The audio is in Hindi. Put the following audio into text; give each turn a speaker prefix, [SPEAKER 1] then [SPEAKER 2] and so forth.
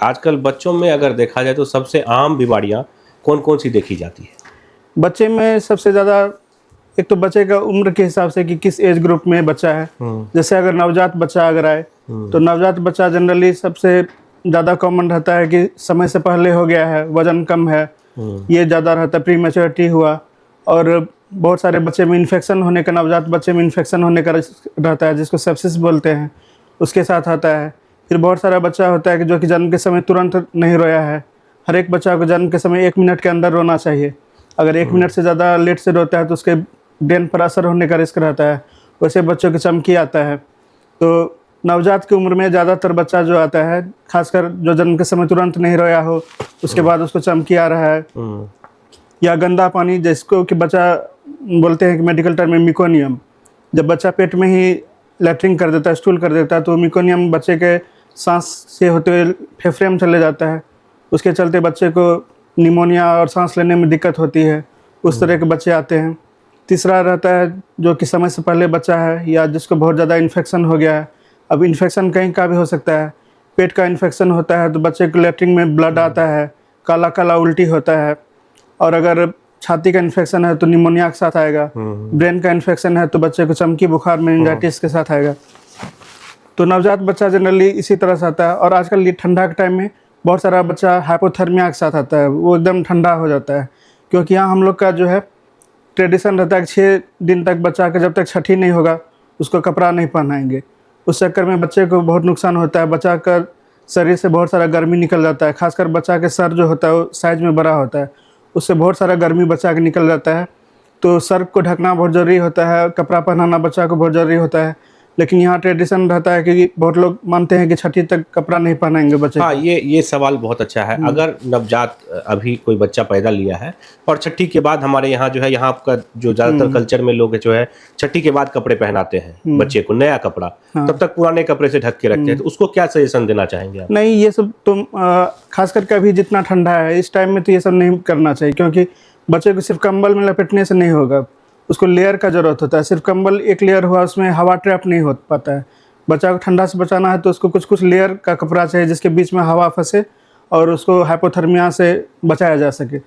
[SPEAKER 1] आजकल बच्चों में अगर देखा जाए तो सबसे आम बीमारियां कौन-कौन सी देखी जाती है?
[SPEAKER 2] बच्चे में सबसे ज़्यादा एक तो बच्चे का उम्र के हिसाब से कि किस एज ग्रुप में बच्चा है।
[SPEAKER 1] हुँ,
[SPEAKER 2] जैसे अगर नवजात बच्चा अगर आए,
[SPEAKER 1] हुँ,
[SPEAKER 2] तो नवजात बच्चा जनरली सबसे ज़्यादा कॉमन रहता है कि समय से पहले हो गया है, वज़न कम है,
[SPEAKER 1] हुँ,
[SPEAKER 2] ये ज़्यादा रहता है, प्रीमैच्योरिटी हुआ। और बहुत सारे बच्चे में इन्फेक्शन होने का, नवजात बच्चे में इन्फेक्शन होने का रिस्क रहता है, जिसको सेप्सिस बोलते हैं, उसके साथ आता है। फिर बहुत सारा बच्चा होता है कि जो कि जन्म के समय तुरंत नहीं रोया है। हर एक बच्चा को जन्म के समय 1 मिनट के अंदर रोना चाहिए। अगर 1
[SPEAKER 1] हुँ,
[SPEAKER 2] मिनट से ज़्यादा लेट से रोता है तो उसके ब्रेन पर असर होने का रिस्क रहता है। वैसे बच्चों की चमकी आता है। तो नवजात की उम्र में ज़्यादातर बच्चा जो आता है, ख़ासकर जो जन्म के समय तुरंत नहीं रोया हो, उसके
[SPEAKER 1] हुँ,
[SPEAKER 2] बाद उसको चमकी आ रहा है,
[SPEAKER 1] हुँ,
[SPEAKER 2] या गंदा पानी जिसको कि बच्चा बोलते हैं कि मेडिकल टर्म में मेकोनियम, जब बच्चा पेट में ही लैट्रिन कर देता है, स्टूल कर देता है, तो मेकोनियम बच्चे के सांस से होते हुए फेफड़े में चले जाता है। उसके चलते बच्चे को निमोनिया और सांस लेने में दिक्कत होती है। उस तरह
[SPEAKER 1] हुँ,
[SPEAKER 2] के बच्चे आते हैं। तीसरा रहता है जो कि समय से पहले बच्चा है या जिसको बहुत ज़्यादा इन्फेक्शन हो गया है। अब इन्फेक्शन कहीं का भी हो सकता है। पेट का इन्फेक्शन होता है तो बच्चे को लैट्रिन में ब्लड
[SPEAKER 1] हुँ,
[SPEAKER 2] आता है, काला-काला उल्टी होता है। और अगर छाती का इन्फेक्शन है तो निमोनिया के साथ आएगा।
[SPEAKER 1] हुँ,
[SPEAKER 2] ब्रेन का इन्फेक्शन है तो बच्चे को चमकी बुखार,
[SPEAKER 1] हुँ,
[SPEAKER 2] मेनिंजाइटिस के साथ आएगा। तो नवजात बच्चा जनरली इसी तरह से आता है। और आजकल ये ठंडा के टाइम में बहुत सारा बच्चा हाइपोथर्मिया के साथ आता है, वो एकदम ठंडा हो जाता है। क्योंकि यहाँ हम लोग का जो है ट्रेडिशन रहता है कि 6 दिन तक बच्चा का जब तक छठी नहीं होगा, उसको कपड़ा नहीं पहनाएँगे। उस चक्कर में बच्चे को बहुत नुकसान होता है, बच्चा का शरीर से बहुत सारा गर्मी निकल जाता है, ख़ासकर बच्चा के सर जो होता है वो साइज़ में बड़ा होता है, उससे बहुत सारा गर्मी बच्चा का निकल जाता है। तो सर को ढकना बहुत ज़रूरी होता है, कपड़ा पहनाना बच्चा को बहुत ज़रूरी होता है। लेकिन यहाँ ट्रेडिशन रहता है कि बहुत लोग मानते हैं कि छठी तक कपड़ा नहीं पहनाएँगे बच्चे
[SPEAKER 1] हाँ,
[SPEAKER 2] को।
[SPEAKER 1] ये सवाल बहुत अच्छा है।
[SPEAKER 2] हुँ,
[SPEAKER 1] अगर नवजात अभी कोई बच्चा पैदा लिया है और छठी के बाद हमारे यहाँ जो है, यहाँ का जो ज़्यादातर
[SPEAKER 2] हुँ,
[SPEAKER 1] कल्चर में लोग जो है, छठी के बाद कपड़े पहनाते हैं
[SPEAKER 2] हुँ,
[SPEAKER 1] बच्चे को, नया कपड़ा। तब
[SPEAKER 2] हाँ,
[SPEAKER 1] तक पुराने कपड़े से ढक के रखते हैं,
[SPEAKER 2] हुँ।
[SPEAKER 1] तो उसको क्या सजेशन देना चाहेंगे आप?
[SPEAKER 2] नहीं, ये सब तो ख़ास करके अभी जितना ठंडा है, इस टाइम में तो ये सब नहीं करना चाहिए, क्योंकि बच्चे को सिर्फ़ कंबल में लपेटने से नहीं होगा। उसको लेयर का ज़रूरत होता है, सिर्फ़ कंबल एक लेयर हुआ, उसमें हवा ट्रैप नहीं हो पाता है। बच्चा को ठंडा से बचाना है तो उसको कुछ-कुछ लेयर का कपड़ा चाहिए जिसके बीच में हवा फँसे और उसको हाइपोथर्मिया से बचाया जा सके।